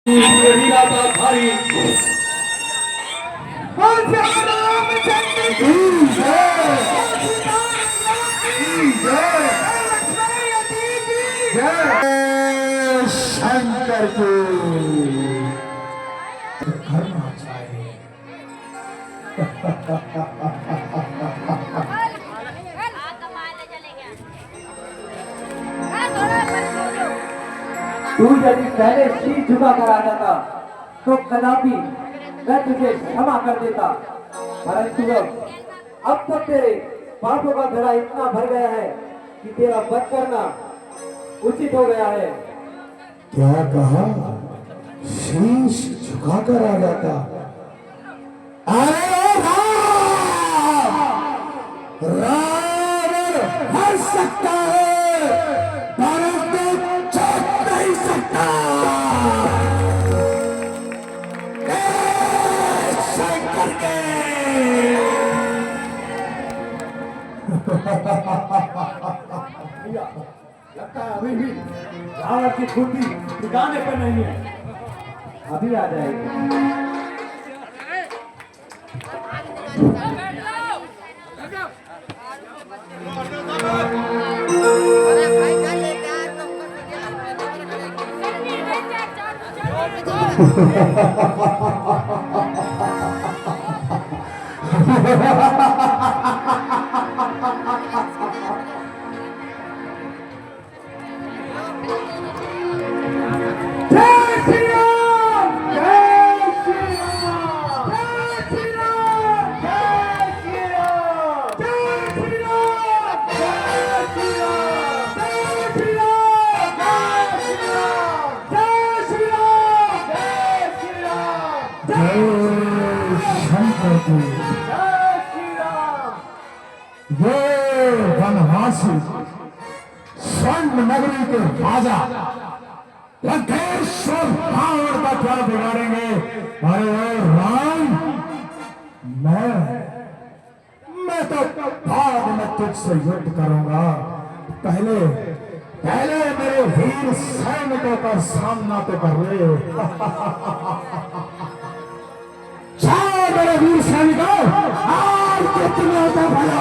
भारी शंकर को करना चाहिए। तू यदि पहले सिर झुका कर आ जाता तो कदापि मैं तुझे क्षमा कर देता, परंतु अब तक तेरे पापों का घड़ा इतना भर गया है कि तेरा वध करना उचित हो गया है। क्या कहा? शीश झुकाकर आ जाता? अरे रावण हर सकता है परंतु चोट नहीं सकता। शंकर के लगता है अभी भी रावण की खुदी ठिकाने पर नहीं है, अभी आ जाएगी। ये वनवासी स्वर्ण नगरी के राजा लंकेश्वर रावण का क्या बिगाड़ेंगे? अरे राम, मैं तो बाद में तुझसे युद्ध करूंगा। पहले पहले मेरे वीर सैनिकों का सामना तो कर ले। जाओ मेरे वीर सैनिकों, आज कितने तो भलो।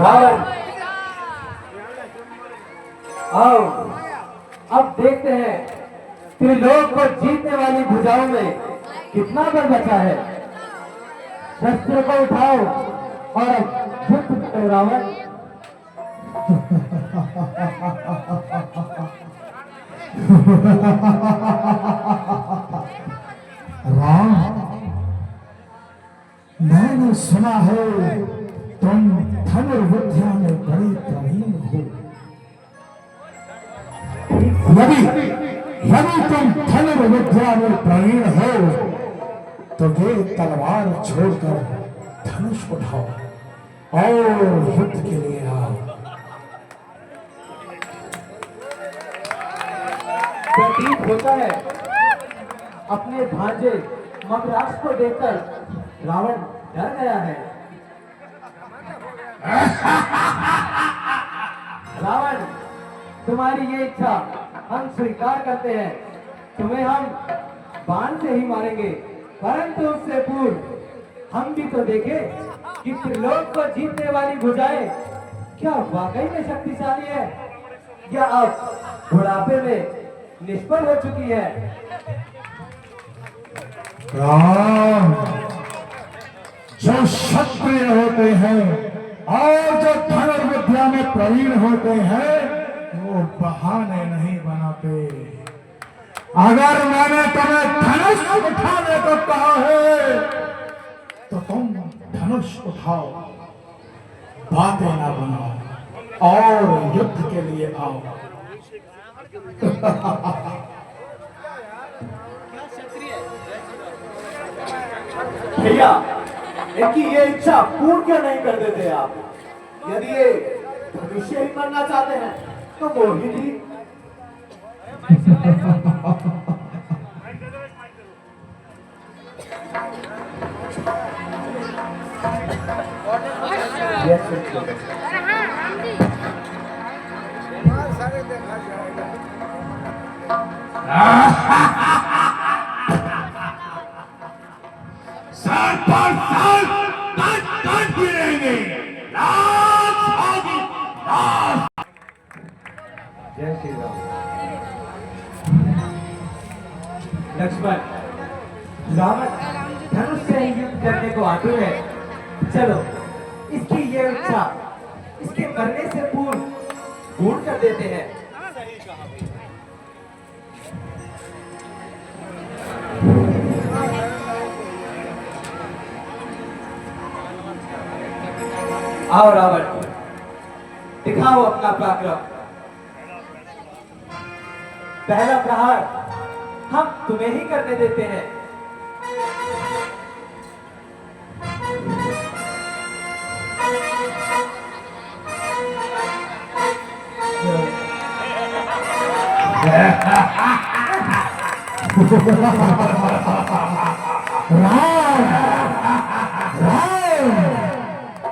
रावण, आओ अब देखते हैं त्रिलोक को जीतने वाली भुजाओं में कितना बल बचा है। शस्त्र को उठाओ और अब युद्ध करो रावण। राम, मैंने सुना है तुम धनुर्विद्या में बड़ी प्रवीण हो। यदि तुम धनुर्विद्या में प्रवीण हो तो ये तलवार छोड़कर धनुष उठाओ और युद्ध के लिए आओ। प्रतीत होता है अपने भांजे मद्रास को देखकर रावण डर गया है। रावण, तुम्हारी ये इच्छा हम स्वीकार करते हैं। तुम्हें हम बाण से ही मारेंगे, परंतु उससे पूर्व हम भी तो देखें कि त्रिलोक को जीतने वाली भुजाएं क्या वाकई में शक्तिशाली है या अब बुढ़ापे में निष्फल हो चुकी है। राम, जो क्षत्रिय होते हैं और जो धनुर्विद्या में प्रवीण होते हैं वो बहाने नहीं बनाते। अगर मैंने तुम्हें धनुष उठाने को कहा है तो तुम धनुष उठाओ, बातें ना बनाओ और युद्ध के लिए आओ। भैया, इनकी ये इच्छा पूर्ण क्यों नहीं कर देते आप? यदि ये धनुष्य ही बनना चाहते हैं तो वो ही थी। साल पर साल काट गिरेंगे, लाश होगी, लाश। जय श्री राम। लक्ष्मण, रावण धनुष से ही युद्ध करने को आतुर है। चलो इसकी ये इच्छा इसके मरने से पूर्व पूर्ण कर देते हैं। आओ रावण, दिखाओ अपना पराक्रम। पहला प्रहार हम तुम्हें ही करने देते हैं।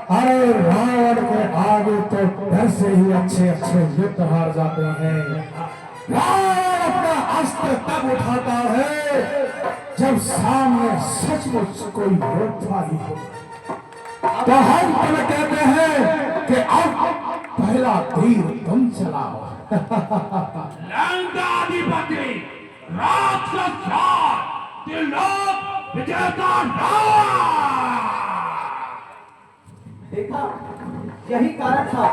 अरे रावण के आगे तो डर से ही अच्छे अच्छे युद्ध हार जाते हैं। रावण अपना अस्त्र तब उठाता है जब सामने सचमुच कोई योद्धा ही हो। तो हम तुम्हें कहते हैं कि अब पहला तीर तुम चलाओ। लंकाधिपति राक्षस त्रिलोक विजेता रावण। देखा, यही कारण था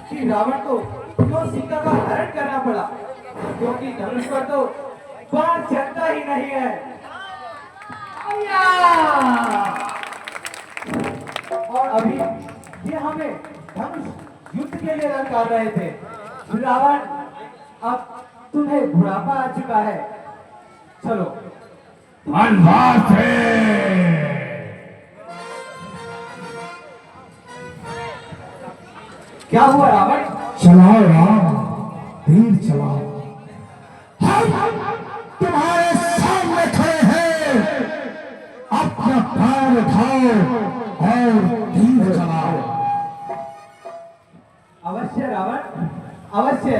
कि रावण को क्यों सीता का हरण करना पड़ा, क्योंकि धनुष पर तो बाण चलता ही नहीं है। और अभी ये हमें धनुष युद्ध के लिए ललकार रहे थे। रावण, अब तुम्हें बुढ़ापा आ चुका है, चलो क्या हुआ रावण? चलाओ राम, तीर चलाओ। हम तुम्हारे सामने खड़े हैं, अपना पैर उठाओ और तीर चलाओ। अवश्य रावण, अवश्य।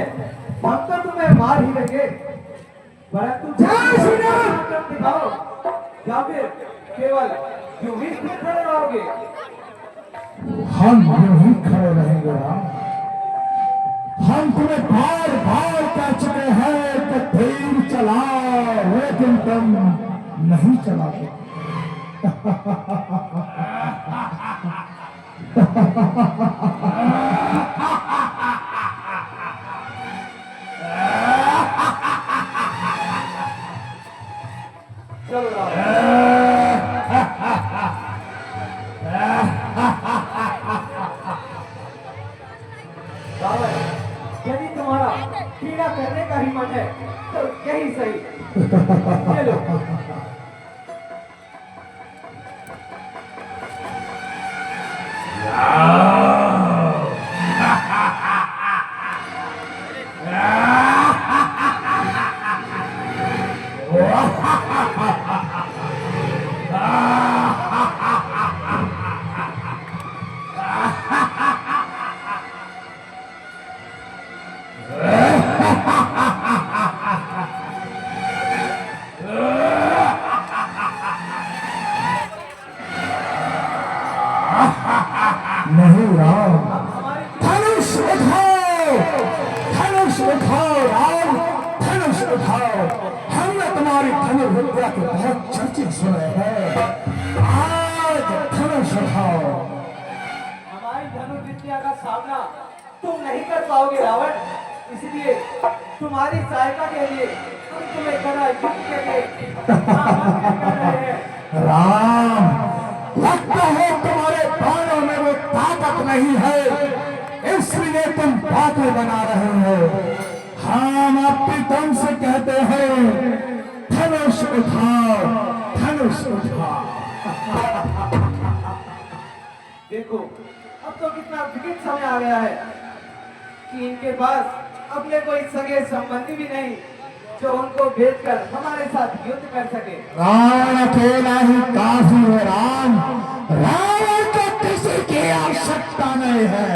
हम तो तुम्हें मार ही देंगे, परंतु दिखाओ या फिर केवल यूं ही खड़े रहोगे? हम यूं ही खड़े रहेंगे राम। हम तुम्हें बार बार कह चुके हैं कि तीर चलाओ, लेकिन तुम नहीं चलाते। चलो रावण, यदि तुम्हारा पीड़ा करने का ही मन है तो यही सही। चलो नहीं राम, हमारी धनुष उठाओ, धनुष उठाओ राम, धनुष उठाओ। हमने तुम्हारी धनुर्विद्या के बहुत चर्चे सुने हैं, आज धनुष उठाओ। हमारी धनुर्विद्या का सामना तुम नहीं कर पाओगे रावण, इसलिए तुम्हारी सहायता के लिए हम तुम्हें कड़ा युद्ध के लिए आमंत्रित कर रहे हैं। राम, लगता है तुम्हारे बाणों में वो ताकत नहीं है, इसलिए तुम बातें बना रहे हो। हम अपनी दम से कहते हैं, धनुष उठाओ, धनुष उठाओ। देखो अब तो कितना विकट समय आ गया है कि इनके पास अपने कोई सगे संबंधी भी नहीं जो उनको भेजकर हमारे साथ युद्ध कर सके। राम अकेला ही काफी है राम, रावण को किसी की आवश्यकता नहीं है।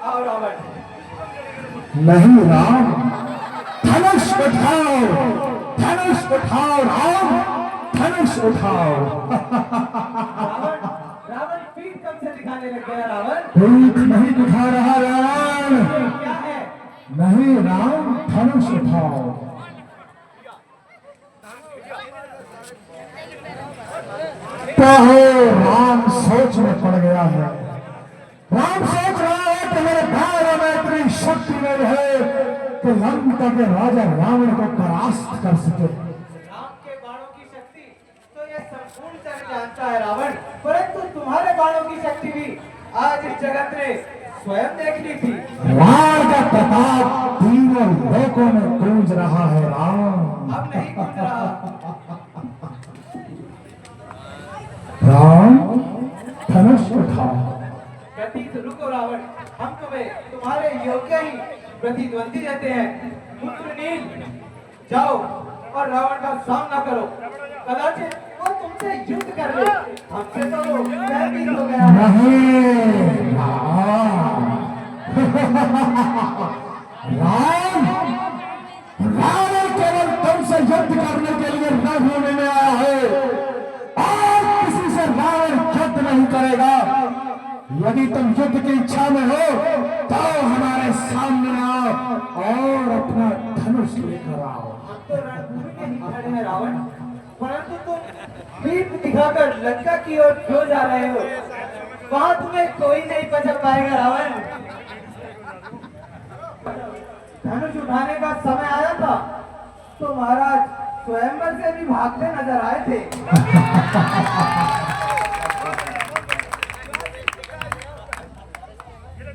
आओ रावण, नहीं राम, धनुष उठाओ, धनुष उठाओ राम, धनुष उठाओ। रावण रावण पीठ कब से दिखाने लग गया रावण? पीठ नहीं दिखा रहा राम, ये क्या है? नहीं राम, धनुष उठाओ। कहो राम सोच में पड़ गया है, राम सोच रहा है कि मेरे भाइयों में इतनी शक्ति नहीं है कि लंका के राजा रावण को परास्त कर सके। राम के बाणों की शक्ति तो ये संपूर्ण जग जानता है रावण, परंतु तुम्हारे बाणों की शक्ति भी आज इस जगत ने स्वयं देख ली थी। राम का प्रताप तीनों लोकों में गूंज रहा है राम। अब नहीं गूंज रहा। राम, धनुष उठाओ। प्रतीक रुको रावण, हम तुम्हें तुम्हारे योग्य ही प्रतिद्वंदी रहते हैं। पुत्र नील, जाओ और रावण का सामना करो, कदाचित वो तुमसे युद्ध कर ले। हमसे तो वो भयभीत हो गया है। नहीं राम, राम, रावण केवल तुमसे युद्ध करने के लिए रणभूमि में आया है और किसी से रावण युद्ध नहीं करेगा। यदि तुम युद्ध की इच्छा में हो तो हमारे सामने आओ और अपना धनुष लेकर आओ। हम तो रणभूमि में ही खड़े हैं रावण, परंतु तुम पीठ दिखाकर लंका की ओर क्यों जा रहे हो? वहां तुम्हें कोई नहीं बचा पाएगा रावण। धनुष उठाने का समय आया था तो महाराज स्वयंवर से भी भागते नजर आए थे।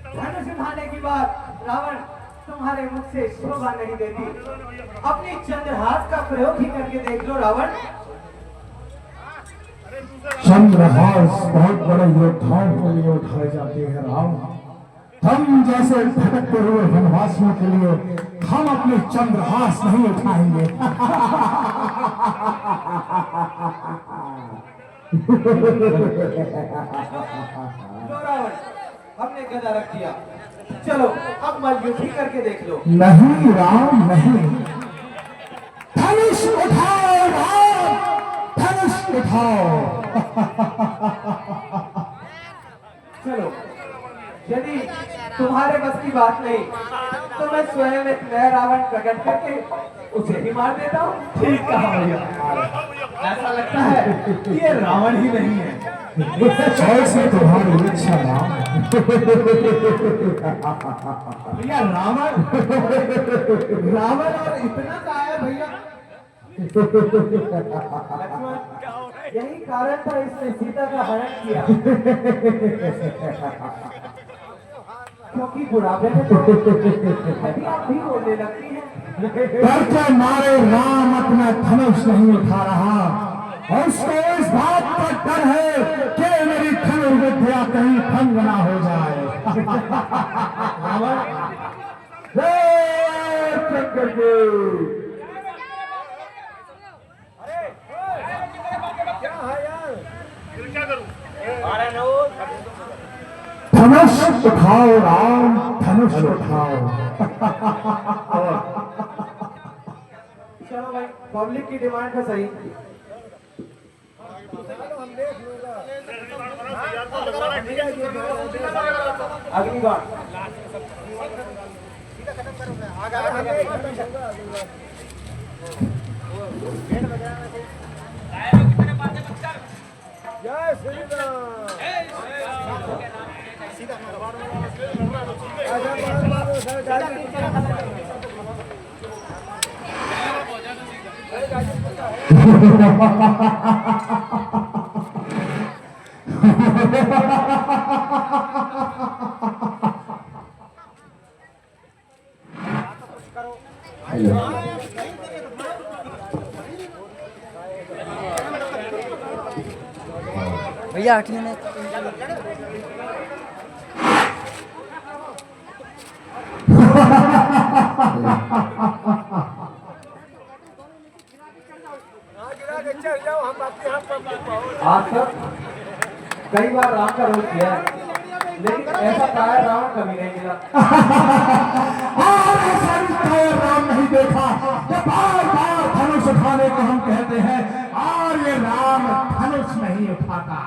धनुष उठाने की बात रावण तुम्हारे मुख से शोभा नहीं देती। अपनी चंद्रहास का प्रयोग ही करके देख लो रावण। चंद्रहास बहुत बड़े योद्धाओं के लिए उठाए जाते हैं राम। हम जैसे भटकते हुए वनवासियों के लिए हम अपने चंद्रहास नहीं उठाएंगे। लो रावण, हमने गदा रख दिया, चलो अब मल्लयुद्ध ही करके देख लो। नहीं राम, नहीं, धनुष उठाओ राम, धनुष उठाओ। चलो, यदि तुम्हारे बस की बात नहीं तो मैं स्वयं एक नया रावण प्रकट करके उसे ही मार देता हूँ। ठीक कहा भैया, ऐसा लगता है कि ये रावण ही नहीं है। जैसे तुम्हारी इच्छा राम। भैया रावण, रावण और इतना कायर भैया। लक्ष्मण, यही कारण था इसने सीता का हरण किया, क्योंकि बुढ़ापे में तो हड्डियां भी बोलने लगती हैं। डर के मारे राम अपना धनुष नहीं उठा रहा और उसको इस बात का डर है कि मेरी धनुर्विद्या कहीं भंग ना हो जाए। धनुष उठाओ राम, धनुष उठाओ। चलो भाई, पब्लिक की डिमांड है सही। अग्निबाण भैया हटिए ना। आज तक कई बार राम का रोल किया है, लेकिन ऐसा कायर रावण कभी नहीं मिला। और ऐसा रिश्ता राम नहीं देखा कि बार बार धनुष उठाने को हम कहते हैं और ये राम धनुष नहीं उठाता।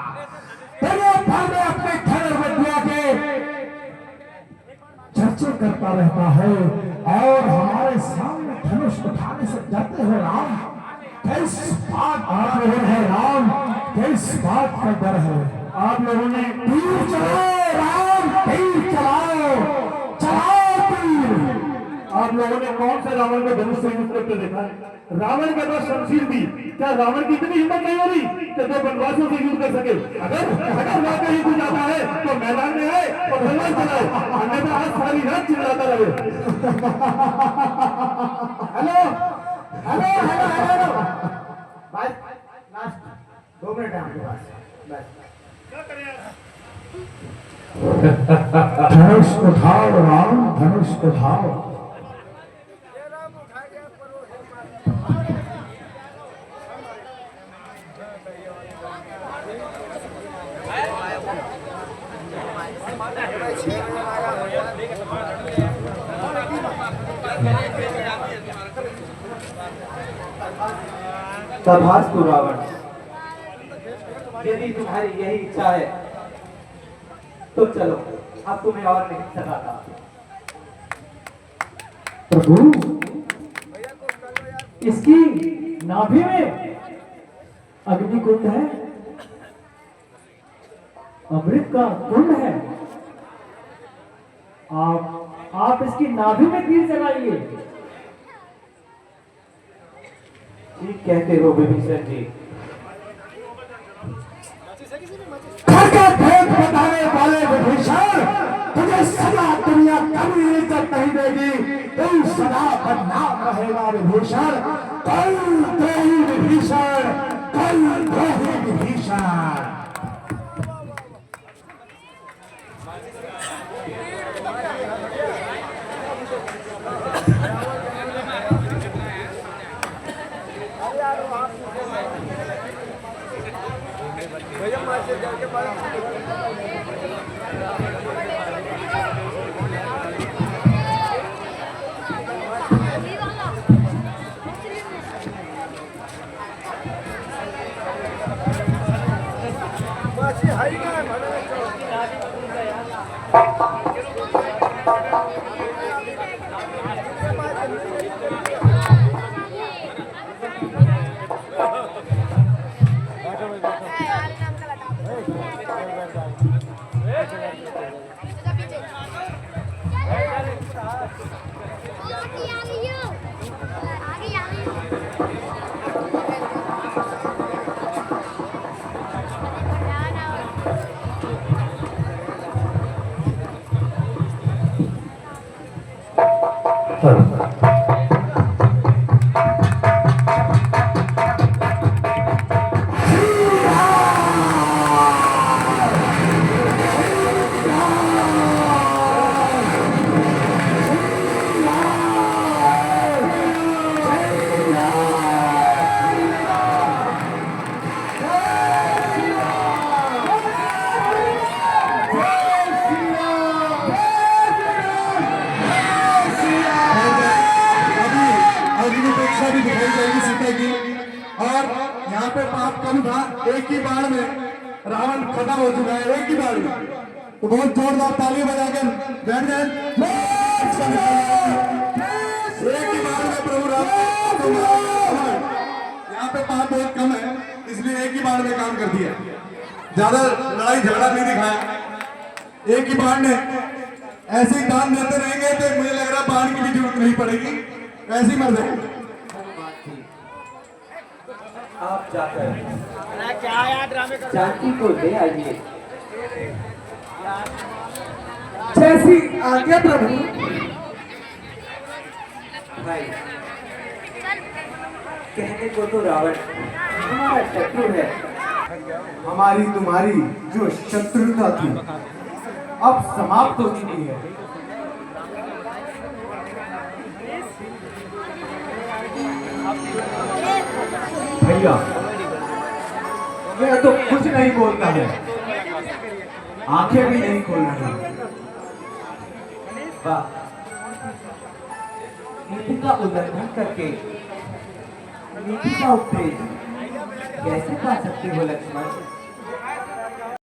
तेरे भर में अपने धनुष विद्या के चर्चे करता रहता है और हमारे सामने धनुष उठाने से डरते हो राम। किस बात आप लोगों है राम, किस बात का डर है? आप लोगों ने तीर चलाओ राम, तीर चलाओ, चलाओ तीर। आप लोगों ने कौन सा रावण को धनुष से युद्ध करते देखा है? रावण के पास शमशीर थी, क्या रावण की इतनी हिम्मत नहीं हो रही कि जो वनवासियों से युद्ध कर सके? अगर वाकई युद्ध जाता है तो मैदान में आए और तलवार चलाए, अन्यथा आज सारी रात चिल्लाता रहे। हेलो हेलो हेलो हेलो बस लास्ट 2 मिनट है आपके पास बस। धनुष उठाओ राम, धनुष उठाओ। तथास्तु रावण, यदि तुम्हारी यही इच्छा है तो चलो, अब तुम्हें और नहीं सताता। प्रभु इसकी नाभि में अग्नि कुंड है, अमृत का कुंड है। आप इसकी नाभि में तीर चलाइए। ठीक कहते हो विभीषण जी। घर का भेद बताने वाले विभीषण, तुझे सदा दुनिया कभी इज्जत नहीं देगी, तू सदा बदनाम रहेगा विभीषण। कल द्रोही विभीषण, कल द्रोही विभीषण। भी दिखाई जाएगी सीता की। और यहाँ पे पाप कम था, एक ही बाण में रावण खत्म हो चुका है एक ही बार में। तो बहुत जोरदार ताली बजाकर बैठ जाए। एक ही बार में प्रभु राम यहाँ पे पाप बहुत कम है, इसलिए एक ही बार में काम कर दिया, ज्यादा लड़ाई झगड़ा नहीं दिखाया। एक ही बाण ने ऐसे ही दान देते रहेंगे तो मुझे लग रहा बाण की भी जरूरत नहीं पड़ेगी, ऐसे ही मर जाएंगे। आप जाकर जानकी को ले आइए। जैसी आज्ञा प्रभु। भाई कहने को तो रावण हमारा शत्रु है, हमारी तुम्हारी जो शत्रुता थी अब समाप्त हो चुकी है। भैया मैं तो कुछ नहीं बोलता है, आंखें भी नहीं खोलना है। वाह, नीति का उल्लंघन करके नीति का उपदेश कैसे पा सकते हो लक्ष्मण?